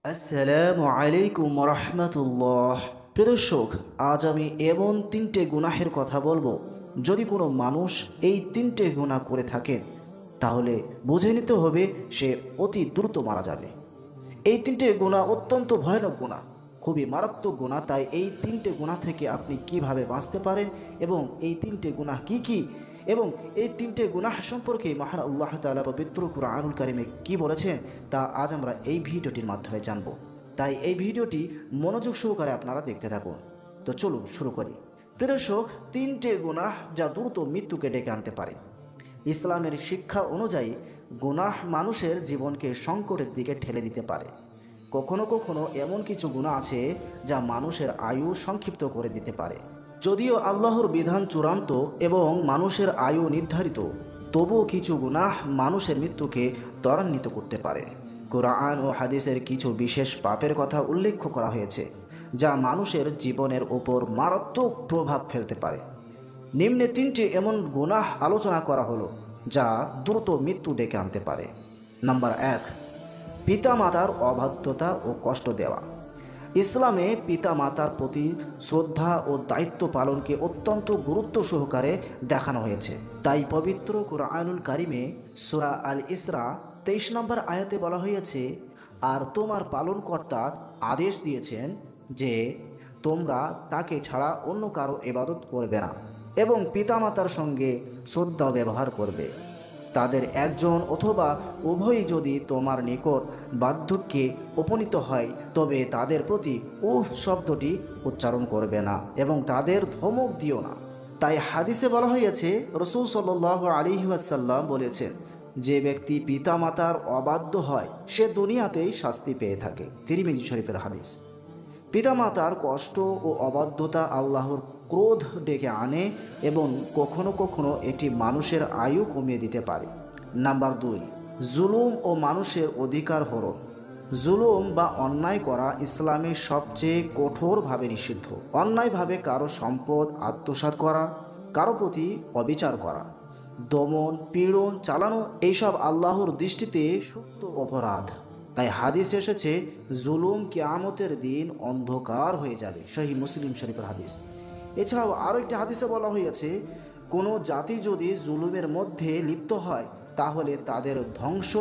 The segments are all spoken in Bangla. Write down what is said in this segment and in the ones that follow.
আসসালামু আলাইকুম রহমতুল্লাহ। প্রিয় দর্শক, আজ আমি এমন তিনটে গুনাহের কথা বলবো। যদি কোনো মানুষ এই তিনটে গুনাহ করে থাকে তাহলে বুঝে নিতে হবে সে অতি দ্রুত মারা যাবে। এই তিনটে গুনাহ অত্যন্ত ভয়ানক গুনাহ, খুবই মারাত্মক গুনাহ। তাই এই তিনটে গুনাহ থেকে আপনি কিভাবে বাঁচতে পারেন এবং এই তিনটে গুনাহ কি কি এবং এই তিনটে গুনাহ সম্পর্কে মহান আল্লাহ তাআলা পবিত্র কুরআনুল কারীমে কি বলেছেন তা আজ আমরা এই ভিডিওটির মাধ্যমে জানব। তাই এই ভিডিওটি মনোযোগ সহকারে আপনারা দেখতে থাকুন। তো চলুন শুরু করি। প্রিয় দর্শক, তিনটে গুনাহ যা দ্রুত মৃত্যুকে ডেকে আনতে পারে। ইসলামের শিক্ষা অনুযায়ী গুনাহ মানুষের জীবনকে সংকটের দিকে ঠেলে দিতে পারে। কখনো কখনো এমন কিছু গুনাহ আছে যা মানুষের আয়ু সংক্ষিপ্ত করে দিতে পারে। যদিও আল্লাহর বিধান চূড়ান্ত এবং মানুষের আয়ু নির্ধারিত, তবুও কিছু গুনাহ মানুষের মৃত্যুকে ত্বরান্বিত করতে পারে। কোরআন ও হাদিসের কিছু বিশেষ পাপের কথা উল্লেখ করা হয়েছে যা মানুষের জীবনের ওপর মারাত্মক প্রভাব ফেলতে পারে। নিম্নে তিনটি এমন গুনাহ আলোচনা করা হলো যা দ্রুত মৃত্যু ডেকে আনতে পারে। নাম্বার 1, পিতামাতার অবাধ্যতা ও কষ্ট দেওয়া। ইসলামে পিতামাতার প্রতি শ্রদ্ধা ও দায়িত্ব পালনকে অত্যন্ত গুরুত্ব সহকারে দেখানো হয়েছে। তাই পবিত্র কুরআনুল কারীমে সূরা আল ইসরা 23 নম্বর আয়াতে বলা হয়েছে, আর তোমার পালনকর্তা আদেশ দিয়েছেন যে তোমরা তাকে ছাড়া অন্য কারো ইবাদত করবে না এবং পিতামাতার সঙ্গে শ্রদ্ধা ব্যবহার করবে। তাদের একজন অথবা উভয়ই যদি তোমার নিকট বার্ধক্যে উপনীত হয় তবে তাদের প্রতি শব্দটি উচ্চারণ করবে না এবং তাদের ধমক দিও না। তাই হাদিসে বলা হয়েছে, রাসূল সাল্লাল্লাহু আলাইহি ওয়াসাল্লাম বলেছেন, যে ব্যক্তি পিতামাতার অবাধ্য হয় সে দুনিয়াতেই শাস্তি পেয়ে থাকে। তিরমিজি শরীফের হাদিস। পিতামাতার কষ্ট ও অবাধ্যতা আল্লাহর ক্রোধ ডেকে আনে এবং কখনো কখনো এটি মানুষের আয়ু কমিয়ে দিতে পারে। নাম্বার 2, জুলুম ও মানুষের অধিকার হরণ। জুলুম বা অন্যায় করা ইসলামে সবচেয়ে কঠোরভাবে নিষিদ্ধ। অন্যায়ভাবে কারো সম্পদ আত্মসাৎ করা, কারো প্রতি অবিচার করা, দমন পীড়ন চালানো, এইসব আল্লাহর দৃষ্টিতে সুপ্ত অপরাধ। তাই হাদিস এসেছে, জুলুম কিয়ামতের দিন অন্ধকার হয়ে যাবে। সহিহ মুসলিম শরীফের হাদিস। এছাড়াও আরও একটি হাদিসে বলা হয়েছে, কোনো জাতি যদি জুলুমের মধ্যে লিপ্ত হয় তাহলে তাদের ধ্বংস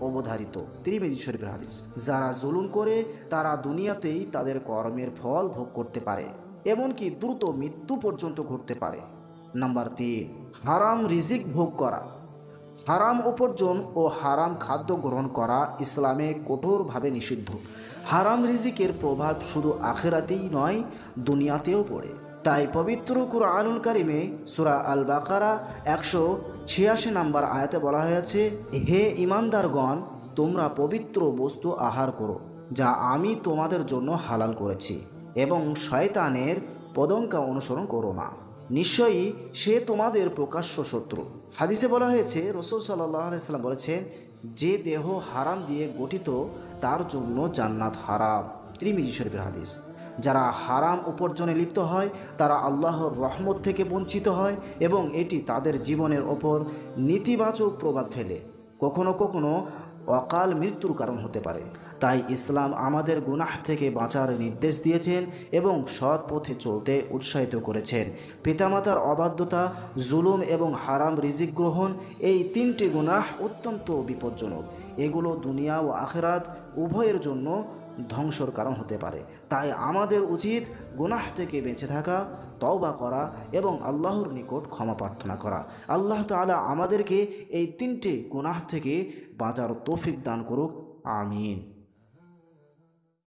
অবধারিত। তিরমিজি শরীফের হাদিস। যারা জুলুম করে তারা দুনিয়াতেই তাদের কর্মের ফল ভোগ করতে পারে, এমনকি দ্রুত মৃত্যু পর্যন্ত ঘটতে পারে। নাম্বার 3, হারাম রিজিক ভোগ করা। হারাম উপার্জন ও হারাম খাদ্য গ্রহণ করা ইসলামে কঠোরভাবে নিষিদ্ধ। হারাম রিজিকের প্রভাব শুধু আখিরাতেই নয়, দুনিয়াতেও পড়ে। তাই পবিত্র কুরআনুল কারীমে সূরা আল বাকারা 186 নম্বর আয়াতে বলা হয়েছে, হে ঈমানদারগণ, তোমরা পবিত্র বস্তু আহার করো যা আমি তোমাদের জন্য হালাল করেছি এবং শয়তানের পদঙ্কা অনুসরণ করো না, নিশ্চয়ই সে তোমাদের প্রকাশ্য শত্রু। হাদিসে বলা হয়েছে, রাসূল সাল্লাল্লাহু আলাইহি ওয়াসাল্লাম বলেছেন, যে দেহ হারাম দিয়ে গঠিত তার জন্য জান্নাত হারাম। তিরমিজি শরীফের হাদিস। যারা হারাম উপার্জনে লিপ্ত হয় তারা আল্লাহর রহমত থেকে বঞ্চিত হয় এবং এটি তাদের জীবনের ওপর নেতিবাচক প্রভাব ফেলে, কখনো কখনো অকাল মৃত্যুর কারণ হতে পারে। তাই ইসলাম আমাদের গুনাহ থেকে বাঁচার নির্দেশ দিয়েছেন এবং সৎ পথে চলতে উৎসাহিত করেছেন। পিতামাতার অবাধ্যতা, জুলুম এবং হারাম রিজিক গ্রহণ, এই তিনটি গুনাহ অত্যন্ত বিপজ্জনক। এগুলো দুনিয়া ও আখিরাত উভয়ের জন্য ধ্বংসর কারণ হতে পারে। তাই আমাদের উচিত গুনাহ থেকে বেঁচে থাকা, তওবা করা এবং আল্লাহর নিকট ক্ষমা প্রার্থনা করা। আল্লাহ তাআলা আমাদেরকে এই তিনটে গুনাহ থেকে বাঁচার তৌফিক দান করুক। আমিন।